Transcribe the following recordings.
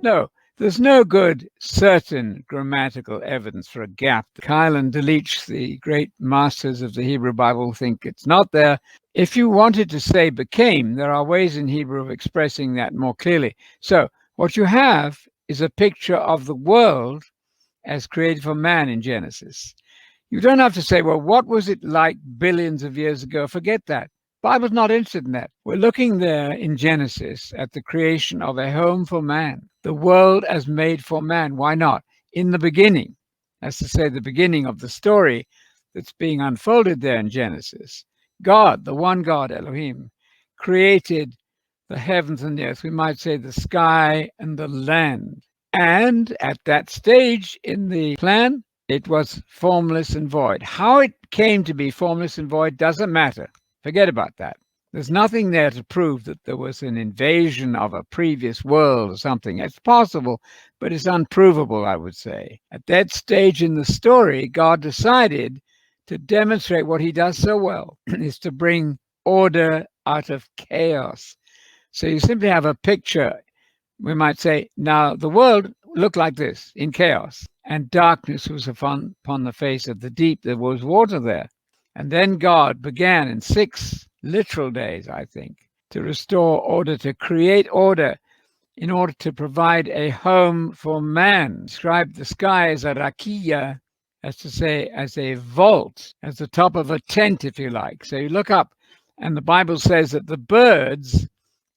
No, there's no good certain grammatical evidence for a gap. Keil and Delitzsch, the great masters of the Hebrew Bible, think it's not there. If you wanted to say became, there are ways in Hebrew of expressing that more clearly. So what you have is a picture of the world as created for man in Genesis. You don't have to say, well, what was it like billions of years ago? Forget that. Bible's not interested in that. We're looking there in Genesis at the creation of a home for man, the world as made for man. Why not? In the beginning, that's to say, the beginning of the story that's being unfolded there in Genesis. God, the one God, Elohim, created the heavens and the earth. We might say the sky and the land. And at that stage in the plan, it was formless and void. How it came to be formless and void doesn't matter. Forget about that. There's nothing there to prove that there was an invasion of a previous world or something. It's possible, but it's unprovable, I would say. At that stage in the story, God decided to demonstrate what he does so well, is to bring order out of chaos. So you simply have a picture. We might say, now the world looked like this in chaos, and darkness was upon the face of the deep. There was water there. And then God began in 6 literal days, I think, to restore order, to create order in order to provide a home for man. Describe the sky as a rakia, as to say, as a vault, as the top of a tent, if you like. So you look up, and the Bible says that the birds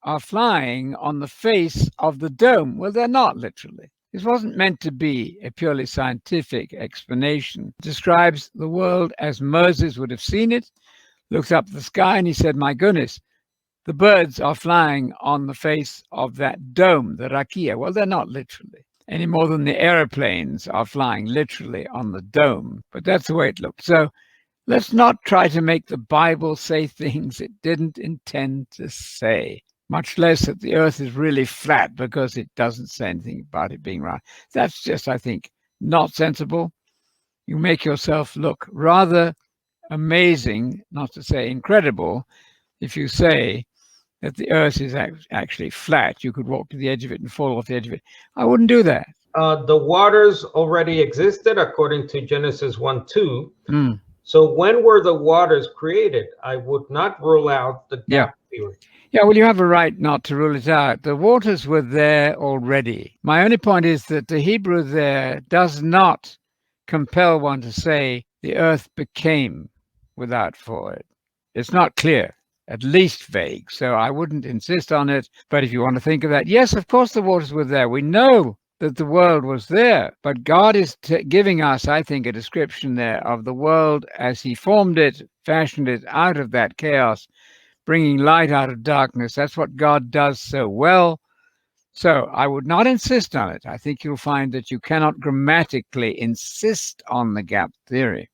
are flying on the face of the dome. Well, they're not literally. This wasn't meant to be a purely scientific explanation. It describes the world as Moses would have seen it, looked up at the sky, and he said, my goodness, the birds are flying on the face of that dome, the rakia. Well, they're not literally, any more than the airplanes are flying literally on the dome. But that's the way it looked. So let's not try to make the Bible say things it didn't intend to say. Much less that the earth is really flat, because it doesn't say anything about it being round. That's just, I think, not sensible. You make yourself look rather amazing, not to say incredible, if you say that the earth is actually flat. You could walk to the edge of it and fall off the edge of it. I wouldn't do that. The waters already existed according to Genesis 1:2. So when were the waters created? I would not rule out the gap theory. Yeah, well, you have a right not to rule it out. The waters were there already. My only point is that the Hebrew there does not compel one to say the earth became without void. It's not clear, at least vague. So I wouldn't insist on it. But if you want to think of that, yes, of course the waters were there. We know that the world was there. But God is giving us, I think, a description there of the world as he formed it, fashioned it out of that chaos, bringing light out of darkness. That's what God does so well. So I would not insist on it. I think you'll find that you cannot grammatically insist on the gap theory.